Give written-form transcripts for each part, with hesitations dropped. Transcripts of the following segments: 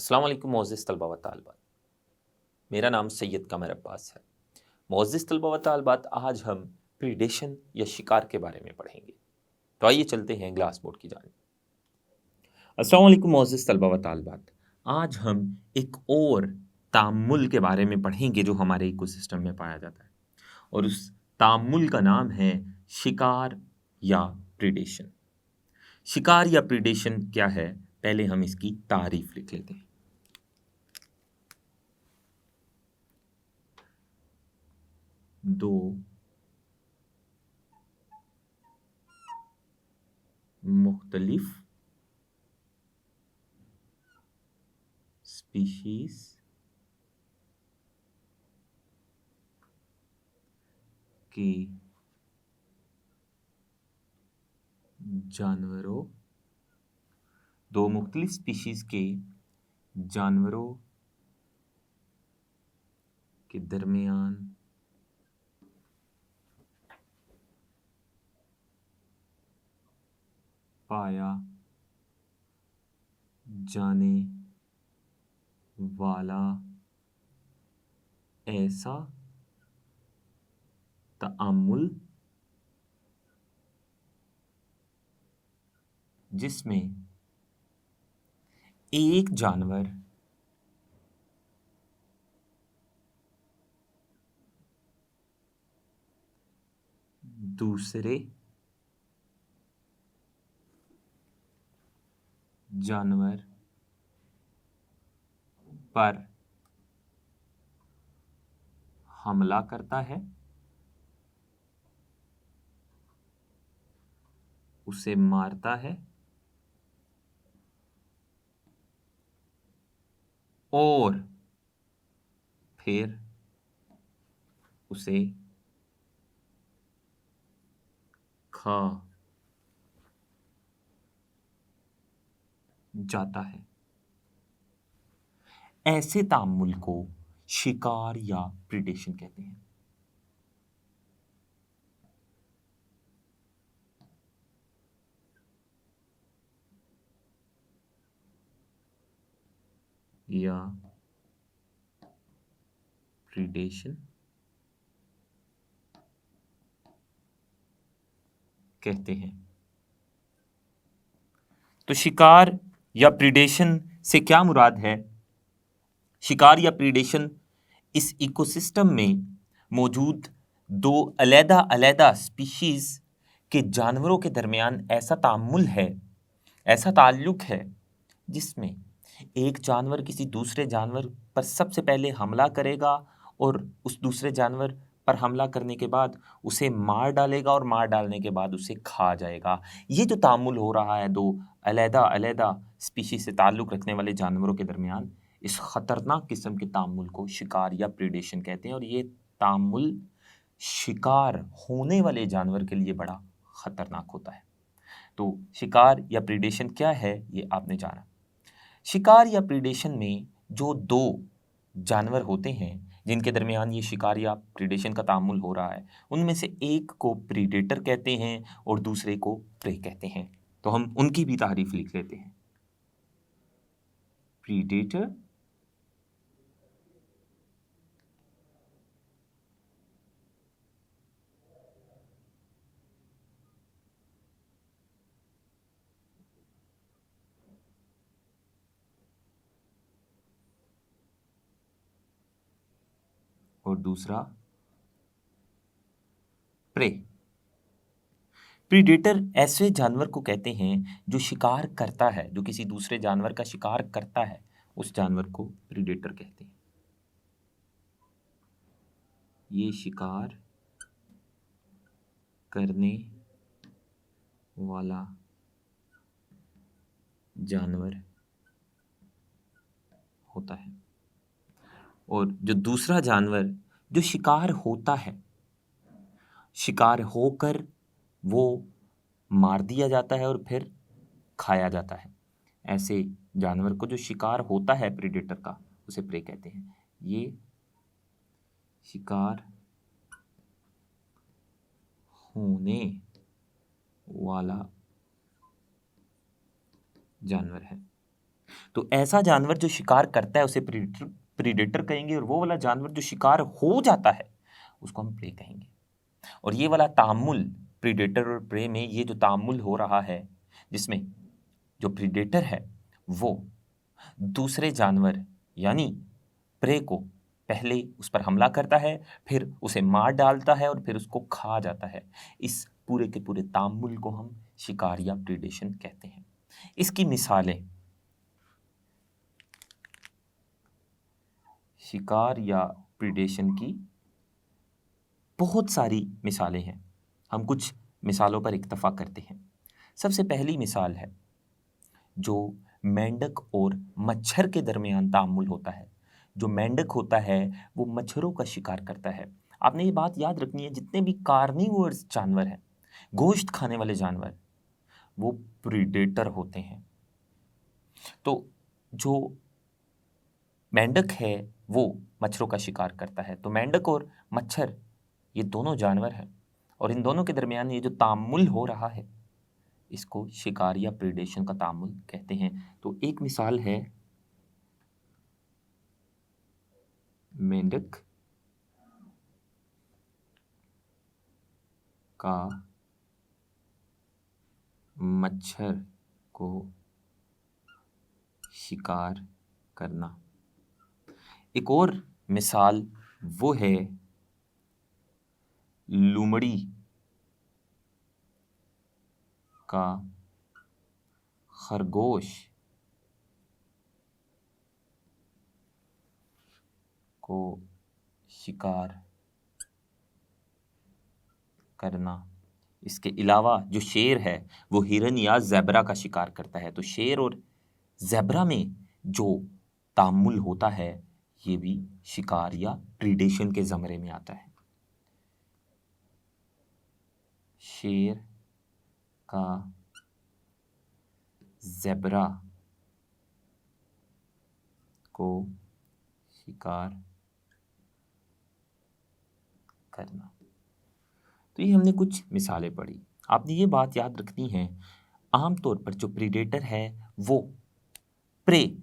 अस्सलाम वालेकुम मोअज़्ज़िज़ तलबा व तालिबात। मेरा नाम सैयद कमर अब्बास है। मोअज़्ज़िज़ तलबा व तालिबात, आज हम प्रीडेशन या शिकार के बारे में पढ़ेंगे। तो आइए चलते हैं ग्लास बोर्ड की जानिब। अस्सलाम वालेकुम मोअज़्ज़िज़ तलबा व तालिबात। आज हम एक और ताअम्मुल के बारे में पढ़ेंगे जो हमारे इकोसिस्टम में पाया जाता है, और उस ताअम्मुल का नाम है शिकार या प्रीडेशन। शिकार या प्रीडेशन क्या है, पहले हम इसकी तारीफ लिख लेते हैं। दो मुख्तलिफ स्पीशीज के जानवरों, दो मुख्तलिफ स्पीशीज के जानवरों के दरमियान पाया जाने वाला ऐसा ताअम्मुल जिसमें एक जानवर दूसरे जानवर पर हमला करता है, उसे मारता है और फिर उसे खा जाता है। ऐसे ताअम्मुल को शिकार या प्रीडेशन कहते हैं। या प्रीडेशन कहते हैं। तो शिकार या प्रीडेशन से क्या मुराद है? शिकार या प्रीडेशन इस इकोसिस्टम में मौजूद दो अलग-अलग स्पीशीज के जानवरों के दरमियान ऐसा ताअम्मुल है, ऐसा ताल्लुक है, जिसमें एक जानवर किसी दूसरे जानवर पर सबसे पहले हमला करेगा और उस दूसरे जानवर पर हमला करने के बाद उसे मार डालेगा और मार डालने के बाद उसे खा जाएगा। ये जो ताअम्मुल हो रहा है दो अलग-अलग स्पीशीज से ताल्लुक रखने वाले जानवरों के दरमियान, इस खतरनाक किस्म के ताअम्मुल को शिकार या प्रीडेशन कहते हैं, और ये ताअम्मुल शिकार होने वाले जानवर के लिए बड़ा खतरनाक होता है। तो शिकार या प्रीडेशन क्या है, ये आपने जाना। शिकार या प्रीडेशन में जो दो जानवर होते हैं जिनके दरमियान ये शिकार या प्रीडेशन का ताअम्मुल हो रहा है, उनमें से एक को प्रीडेटर कहते हैं और दूसरे को प्रे कहते हैं। तो हम उनकी भी तारीफ लिख लेते हैं। प्रीडेटर और दूसरा प्रे। प्रीडेटर ऐसे जानवर को कहते हैं जो शिकार करता है, जो किसी दूसरे जानवर का शिकार करता है, उस जानवर को प्रीडेटर कहते हैं। ये शिकार करने वाला जानवर होता है, और जो दूसरा जानवर जो शिकार होता है, शिकार होकर वो मार दिया जाता है और फिर खाया जाता है, ऐसे जानवर को जो शिकार होता है प्रीडेटर का, उसे प्रे कहते हैं। ये शिकार होने वाला जानवर है। तो ऐसा जानवर जो शिकार करता है उसे प्रीडेटर कहेंगे, और वो वाला जानवर जो शिकार हो जाता है उसको हम प्रे कहेंगे। और ये वाला तामुल प्रीडेटर और प्रे में, ये जो तामुल हो रहा है जिसमें जो प्रीडेटर है वो दूसरे जानवर यानी प्रे को पहले उस पर हमला करता है, फिर उसे मार डालता है और फिर उसको खा जाता है। इस पूरे के पूरे तामुल को हम शिकार या प्रीडेशन कहते हैं। इसकी मिसालें, शिकार या प्रीडेशन की बहुत सारी मिसालें हैं। हम कुछ मिसालों पर इक्तफा करते हैं। सबसे पहली मिसाल है जो मेंढक और मच्छर के दरमियान तामुल होता है। जो मेंढक होता है वो मच्छरों का शिकार करता है। आपने ये बात याद रखनी है, जितने भी कार्निवोर्स जानवर हैं, गोश्त खाने वाले जानवर, वो प्रीडेटर होते हैं। तो जो मेंढक है वो मच्छरों का शिकार करता है। तो मेंढक और मच्छर ये दोनों जानवर हैं, और इन दोनों के दरमियान ये जो तामुल हो रहा है इसको शिकार या प्रीडेशन का तामुल कहते हैं। तो एक मिसाल है मेंढक का मच्छर को शिकार करना। एक और मिसाल वो है लोमड़ी का खरगोश को शिकार करना। इसके अलावा जो शेर है वो हिरन या ज़ेब्रा का शिकार करता है। तो शेर और ज़ेब्रा में जो तामुल होता है ये भी शिकार या प्रीडेशन के ज़मरे में आता है। शेर का ज़ेब्रा को शिकार करना। तो ये हमने कुछ मिसालें पढ़ी। आपने ये बात याद रखनी है, आमतौर पर जो प्रीडेटर है वो प्रे,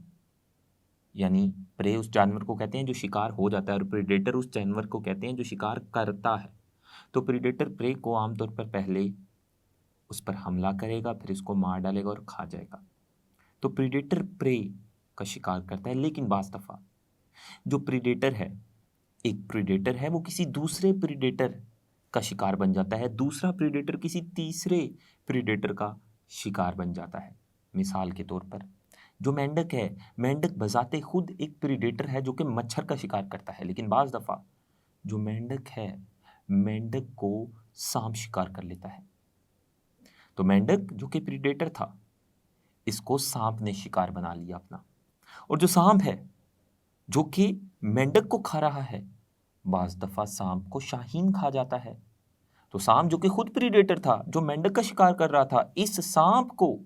यानी प्रे उस जानवर को कहते हैं जो शिकार हो जाता है, और प्रीडेटर उस जानवर को कहते हैं जो शिकार करता है। तो प्रीडेटर प्रे को आमतौर पर पहले उस पर हमला करेगा, फिर उसको मार डालेगा और खा जाएगा। तो प्रीडेटर प्रे का शिकार करता है, लेकिन बाज़ दफ़ा जो प्रीडेटर है, एक प्रीडेटर है वो किसी दूसरे प्रीडेटर का शिकार बन जाता है, दूसरा प्रीडेटर किसी तीसरे प्रीडेटर का शिकार बन जाता है। मिसाल के तौर पर जो मेंढक है, मेंढक बजाते खुद एक प्रीडेटर है जो कि मच्छर का शिकार करता है, लेकिन बाज़ दफ़ा जो मेंढक है, मेंढक को सांप शिकार कर लेता है। तो मेंढक जो कि प्रीडेटर था, इसको सांप ने शिकार बना लिया अपना। और जो सांप है जो कि मेंढक को खा रहा है, बाज़ दफ़ा सांप को शाहीन खा जाता है। तो सांप जो कि खुद प्रीडेटर था, जो मेंढक का शिकार कर रहा था, इस सांप को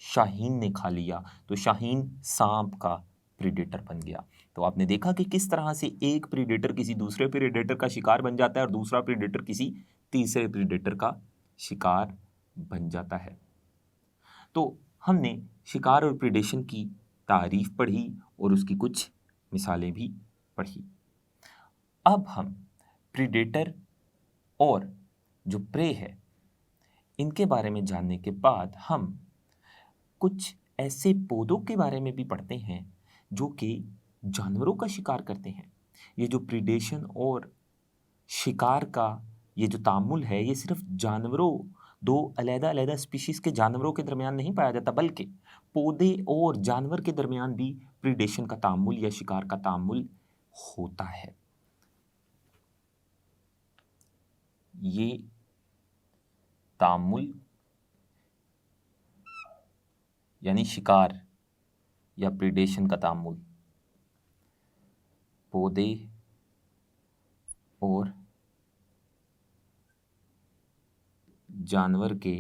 शाहीन ने खा लिया। तो शाहीन सांप का प्रीडेटर बन गया। तो आपने देखा कि किस तरह से एक प्रीडेटर किसी दूसरे प्रीडेटर का शिकार बन जाता है और दूसरा प्रीडेटर किसी तीसरे प्रीडेटर का शिकार बन जाता है। तो हमने शिकार और प्रीडेशन की तारीफ पढ़ी और उसकी कुछ मिसालें भी पढ़ी। अब हम प्रीडेटर और जो प्रे है इनके बारे में जानने के बाद हम कुछ ऐसे पौधों के बारे में भी पढ़ते हैं जो कि जानवरों का शिकार करते हैं। ये जो प्रीडेशन और शिकार का ये जो तामुल है, ये सिर्फ जानवरों, दो अलग-अलग स्पीशीज के जानवरों के दरमियान नहीं पाया जाता, बल्कि पौधे और जानवर के दरमियान भी प्रीडेशन का तामुल या शिकार का तामुल होता है। ये तामुल यानी शिकार या प्रीडेशन का तामुल पौधे और जानवर के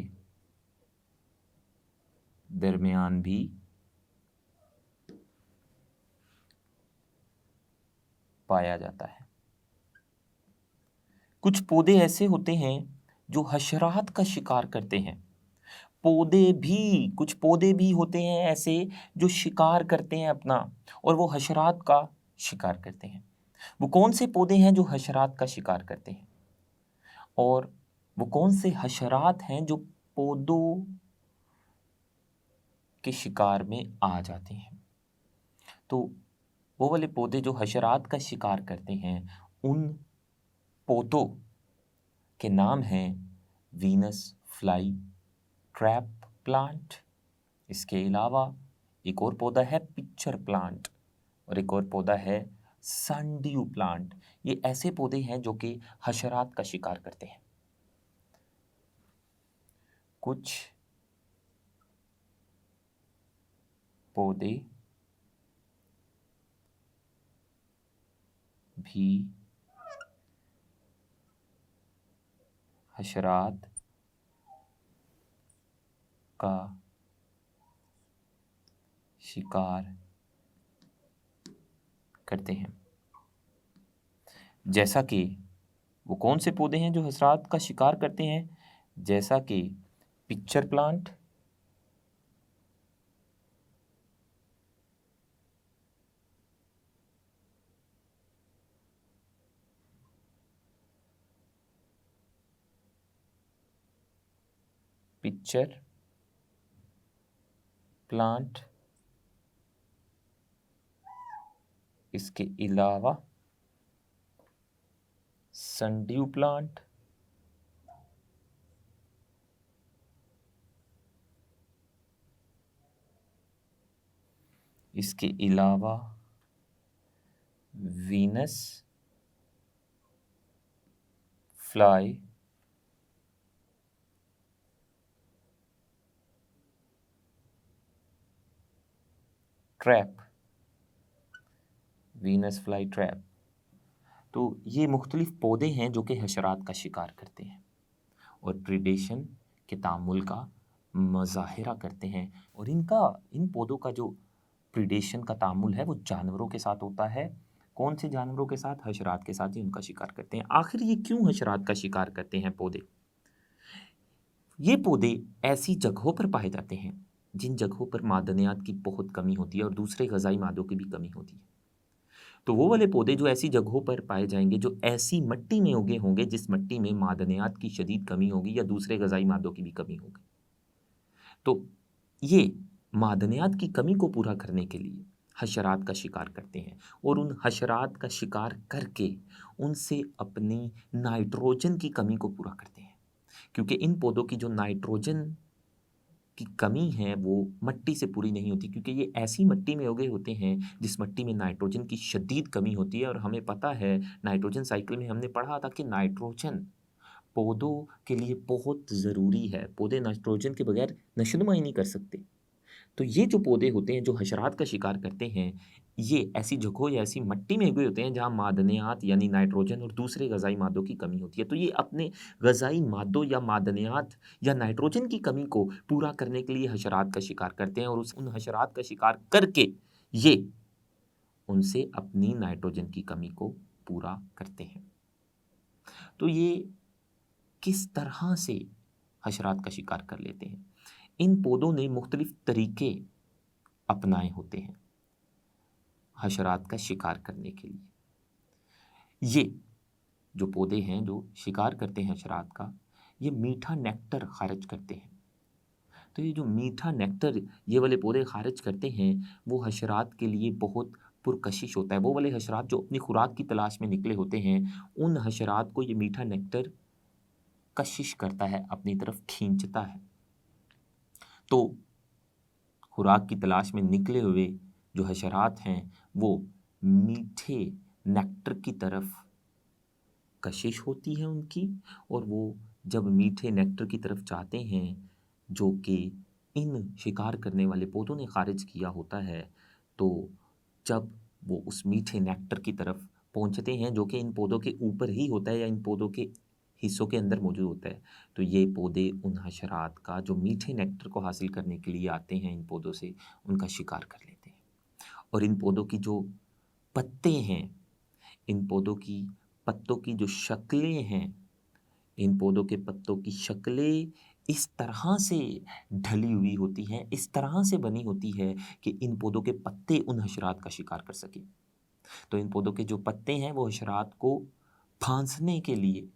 दरमियान भी पाया जाता है। कुछ पौधे ऐसे होते हैं जो हशरात का शिकार करते हैं। कुछ पौधे भी होते हैं ऐसे जो शिकार करते हैं अपना, और वो हशरात का शिकार करते हैं। वो कौन से पौधे हैं जो हशरात का शिकार करते हैं, और वो कौन से हशरात हैं जो पौधों के शिकार में आ जाते हैं? तो वो वाले पौधे जो हशरात का शिकार करते हैं, उन पौधों के नाम हैं वीनस फ्लाई ट्रैप प्लांट। इसके अलावा एक और पौधा है पिक्चर प्लांट, और एक और पौधा है सनड्यू प्लांट। ये ऐसे पौधे हैं जो कि हशरात का शिकार करते हैं। कुछ पौधे भी हशरात का शिकार करते हैं। जैसा कि वो कौन से पौधे हैं जो हशरात का शिकार करते हैं? जैसा कि पिक्चर प्लांट, पिक्चर प्लांट, इसके अलावा सनड्यू प्लांट, इसके अलावा Venus fly trap, Venus fly trap. तो ये मुख्तलिफ पौधे हैं जो कि हशरात का शिकार करते हैं और प्रीडेशन के तामुल का मज़ाहिरा करते हैं। और इन पौधों का जो प्रीडेशन का तामुल है वो जानवरों के साथ होता है। कौन से जानवरों के साथ? हशरात के साथ ही उनका शिकार करते हैं। आखिर ये क्यों हशरात का शिकार करते हैं पौधे? ये पौधे ऐसी जगहों पर पाए जाते हैं जिन जगहों पर मादनियात की बहुत कमी होती है और दूसरे ग़िज़ाई मादों की भी कमी होती है। तो वो वाले पौधे जो ऐसी जगहों पर पाए जाएंगे, जो ऐसी मिट्टी में उगे होंगे जिस मिट्टी में मादनियात की शदीद कमी होगी या दूसरे ग़िज़ाई मादों की भी कमी होगी, तो ये मादनियात की कमी को पूरा करने के लिए हशरात का शिकार करते हैं, और उन हशरात का शिकार करके उनसे अपनी नाइट्रोजन की कमी को पूरा करते हैं। क्योंकि इन पौधों की जो नाइट्रोजन की कमी है वो मिट्टी से पूरी नहीं होती, क्योंकि ये ऐसी मिट्टी में उगे होते हैं जिस मिट्टी में नाइट्रोजन की शदीद कमी होती है। और हमें पता है, नाइट्रोजन साइकिल में हमने पढ़ा था कि नाइट्रोजन पौधों के लिए बहुत ज़रूरी है। पौधे नाइट्रोजन के बगैर नशोनुमा ही नहीं कर सकते। तो ये जो पौधे होते हैं जो हशरात का शिकार करते हैं, ये ऐसी जगहों या ऐसी मिट्टी में उगे होते हैं जहाँ मादनियात यानी नाइट्रोजन और दूसरे ग़िज़ाई मादों की कमी होती है। तो ये अपने ग़िज़ाई मादों या मादनियात या नाइट्रोजन की कमी को पूरा करने के लिए हशरात का शिकार करते हैं, और उन हशरात का शिकार करके ये उनसे अपनी नाइट्रोजन की कमी को पूरा करते हैं। तो ये किस तरह से हशरात का शिकार कर लेते हैं? इन पौधों ने मुख्तलिफ तरीके अपनाए होते हैं हशरात का शिकार करने के लिए। ये जो पौधे हैं जो शिकार करते हैं हशरात का, ये मीठा नेक्टर खारिज करते हैं। तो ये जो मीठा नेक्टर ये वाले पौधे खारिज करते हैं, वो हशरात के लिए बहुत पुरकशिश होता है। वो वाले हशरात जो अपनी खुराक की तलाश में निकले होते हैं, उन हशरात को ये मीठा नेक्टर कशिश करता है, अपनी तरफ खींचता है। तो खुराक की तलाश में निकले हुए जो हशरात हैं, वो मीठे नेक्टर की तरफ कशिश होती है उनकी, और वो जब मीठे नेक्टर की तरफ जाते हैं जो कि इन शिकार करने वाले पौधों ने खारिज किया होता है, तो जब वो उस मीठे नेक्टर की तरफ पहुंचते हैं जो कि इन पौधों के ऊपर ही होता है या इन पौधों के हिस्सों के अंदर मौजूद होता है, तो ये पौधे उन हशरात का जो मीठे नेक्टर को हासिल करने के लिए आते हैं इन पौधों से, उनका शिकार कर लेते हैं। और इन पौधों की जो पत्ते हैं, इन पौधों की पत्तों की जो शक्लें हैं, इन पौधों के पत्तों की शक्लें इस तरह से ढली हुई होती हैं, इस तरह से बनी होती है कि इन पौधों के पत्ते उन हशरात का शिकार कर सकें। तो इन पौधों के जो पत्ते हैं वो हशरात को फांसने के लिए,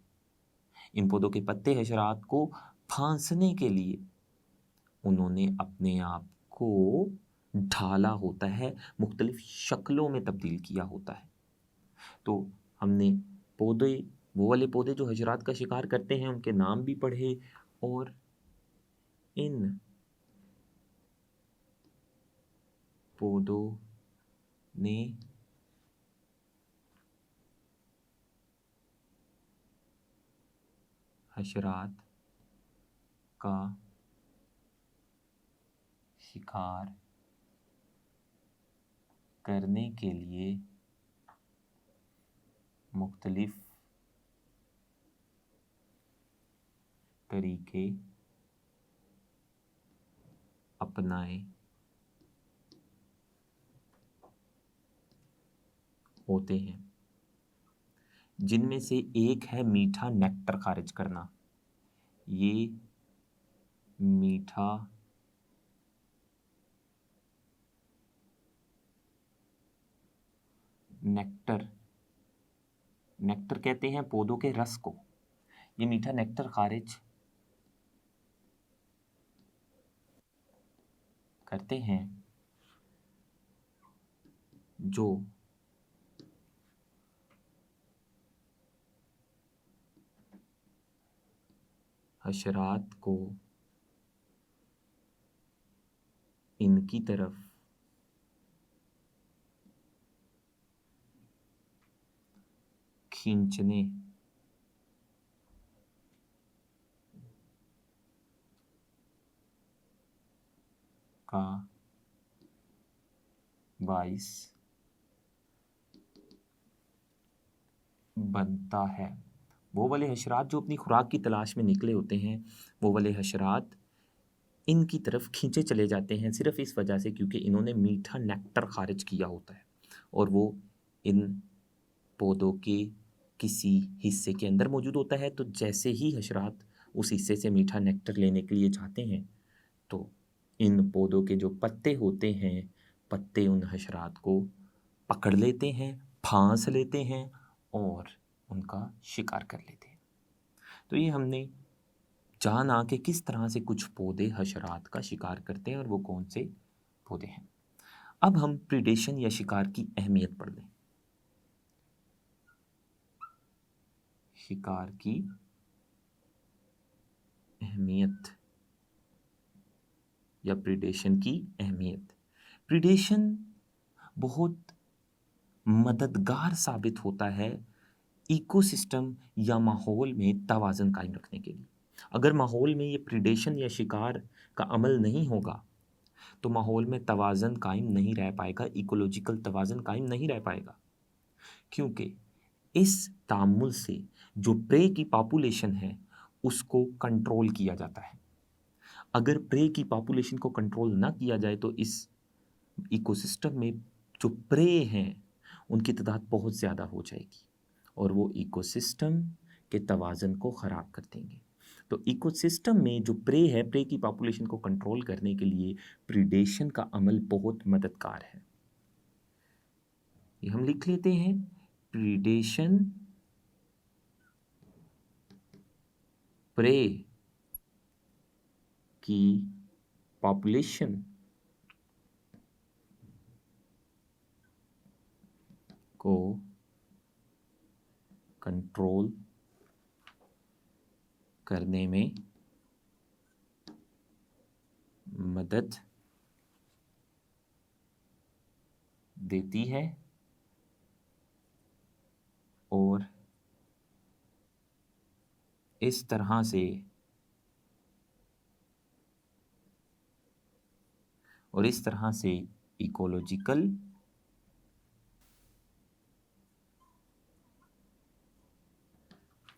इन पौधों के पत्ते हशरात को फांसने के लिए उन्होंने अपने आप को ढाला होता है, मुख्तलिफ शक्लों में तब्दील किया होता है। तो हमने पौधे, वो वाले पौधे जो हशरात का शिकार करते हैं, उनके नाम भी पढ़े, और इन पौधों ने हशरात का शिकार करने के लिए मुख्तलिफ तरीके अपनाए होते हैं, जिनमें से एक है मीठा नेक्टर खारिज करना। ये मीठा नेक्टर, नेक्टर कहते हैं पौधों के रस को, ये मीठा नेक्टर खारिज करते हैं जो हशरात को इनकी तरफ खींचने का बाइस बनता है। वो वाले हशरात जो अपनी खुराक की तलाश में निकले होते हैं, वो वाले हशरात इनकी तरफ खींचे चले जाते हैं सिर्फ इस वजह से क्योंकि इन्होंने मीठा नेक्टर खारिज किया होता है, और वो इन पौधों के किसी हिस्से के अंदर मौजूद होता है। तो जैसे ही हशरात उस हिस्से से मीठा नेक्टर लेने के लिए जाते हैं, तो इन पौधों के जो पत्ते होते हैं, पत्ते उन हशरात को पकड़ लेते हैं, फांस लेते हैं और उनका शिकार कर लेते हैं। तो ये हमने जाना कि किस तरह से कुछ पौधे हशरात का शिकार करते हैं और वो कौन से पौधे हैं। अब हम प्रीडेशन या शिकार की अहमियत पढ़ लें। शिकार की अहमियत या प्रीडेशन की अहमियत। प्रीडेशन बहुत मददगार साबित होता है इकोसिस्टम या माहौल में तवाज़न कायम रखने के लिए। अगर माहौल में ये प्रीडेशन या शिकार का अमल नहीं होगा तो माहौल में तवाज़न कायम नहीं रह पाएगा, इकोलॉजिकल तवाज़न कायम नहीं रह पाएगा, क्योंकि इस तामुल से जो प्रे की पॉपुलेशन है उसको कंट्रोल किया जाता है। अगर प्रे की पॉपुलेशन को कंट्रोल ना किया जाए तो इस इकोसिस्टम में जो प्रे हैं उनकी तादाद बहुत ज़्यादा हो जाएगी और वो इकोसिस्टम के तवाज़न को ख़राब कर देंगे। तो इकोसिस्टम में जो प्रे है, प्रे की पॉपुलेशन को कंट्रोल करने के लिए प्रीडेशन का अमल बहुत मददगार है। ये हम लिख लेते हैं, प्रीडेशन प्रे की पॉपुलेशन को कंट्रोल करने में मदद देती है और इस तरह से इकोलॉजिकल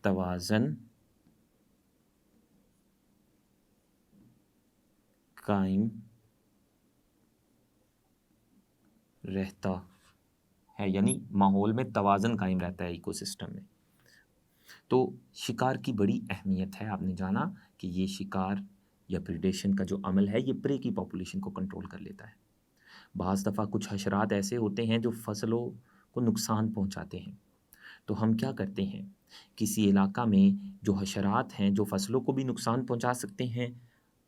तवाज़न कायम रहता है, यानी माहौल में तवाज़न कायम रहता है इकोसिस्टम में। तो शिकार की बड़ी अहमियत है। आपने जाना कि ये शिकार या प्रीडेशन का जो अमल है ये प्रे की पॉपुलेशन को कंट्रोल कर लेता है। बाज़ दफ़ा कुछ हशरात ऐसे होते हैं जो फसलों को नुकसान पहुंचाते हैं। तो हम क्या करते हैं, किसी इलाका में जो हशरात हैं जो फसलों को भी नुकसान पहुंचा सकते हैं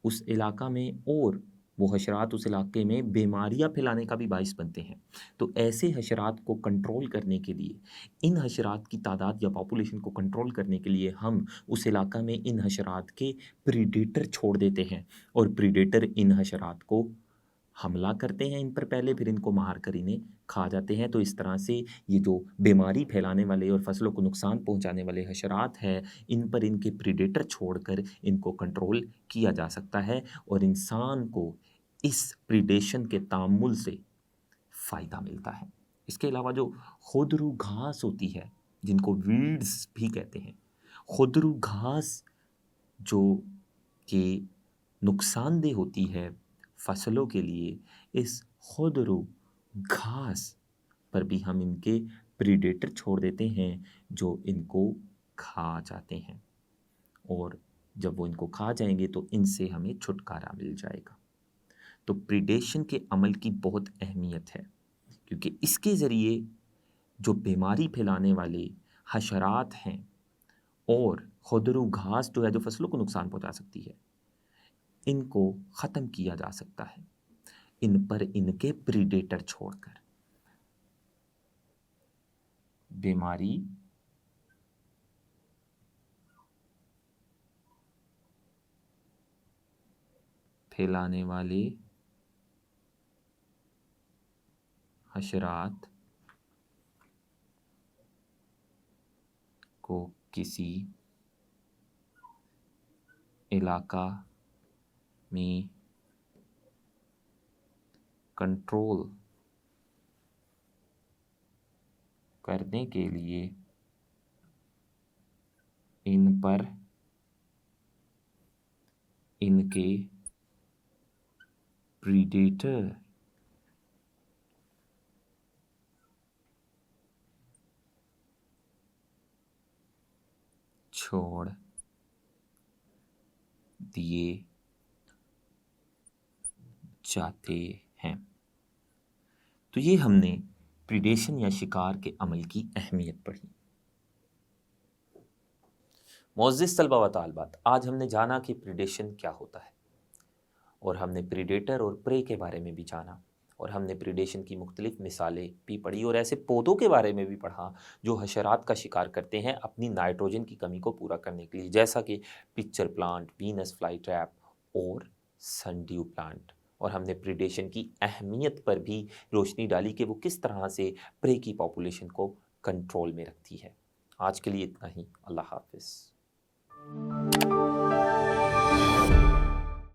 उस इलाका में, और वो हशरात उस इलाके में बीमारियां फैलाने का भी बाइस बनते हैं। तो ऐसे हशरात को कंट्रोल करने के लिए, इन हशरात की तादाद या पॉपुलेशन को कंट्रोल करने के लिए हम उस इलाका में इन हशरात के प्रीडेटर छोड़ देते हैं, और प्रीडेटर इन हशरात को हमला करते हैं इन पर पहले, फिर इनको मार कर इन्हें खा जाते हैं। तो इस तरह से ये जो बीमारी फैलाने वाले और फसलों को नुकसान पहुंचाने वाले हशरात हैं, इन पर इनके प्रीडेटर छोड़कर इनको कंट्रोल किया जा सकता है, और इंसान को इस प्रीडेशन के तामुल से फ़ायदा मिलता है। इसके अलावा जो खुदरू घास होती है, जिनको वीड्स भी कहते हैं, खुदरू घास जो कि नुकसानदेह होती है फसलों के लिए, इस खुदरू घास पर भी हम इनके प्रीडेटर छोड़ देते हैं जो इनको खा जाते हैं, और जब वो इनको खा जाएंगे तो इनसे हमें छुटकारा मिल जाएगा। तो प्रीडेशन के अमल की बहुत अहमियत है, क्योंकि इसके ज़रिए जो बीमारी फैलाने वाले हशरात हैं और खुदरू घास जो है जो फसलों को नुकसान पहुंचा सकती है, इनको ख़त्म किया जा सकता है इन पर इनके प्रीडेटर छोड़कर। बीमारी फैलाने वाले हशरात को किसी इलाका में कंट्रोल करने के लिए इन पर इनके प्रीडेटर छोड़ दिए जाते हैं। तो ये हमने प्रीडेशन या शिकार के अमल की अहमियत पढ़ी। मोअज़्ज़िज़ तलबा व तालिबात, आज हमने जाना कि प्रीडेशन क्या होता है, और हमने प्रीडेटर और प्रे के बारे में भी जाना, और हमने प्रीडेशन की मुख्तलिफ मिसालें भी पढ़ी, और ऐसे पौधों के बारे में भी पढ़ा जो हशरात का शिकार करते हैं अपनी नाइट्रोजन की कमी को पूरा करने के लिए, जैसा कि pitcher plant, Venus fly trap और सनड्यू प्लांट। और हमने प्रीडेशन की अहमियत पर भी रोशनी डाली कि वो किस तरह से प्रे की पॉपुलेशन को कंट्रोल में रखती है। आज के लिए इतना ही। अल्लाह हाफ़िज़।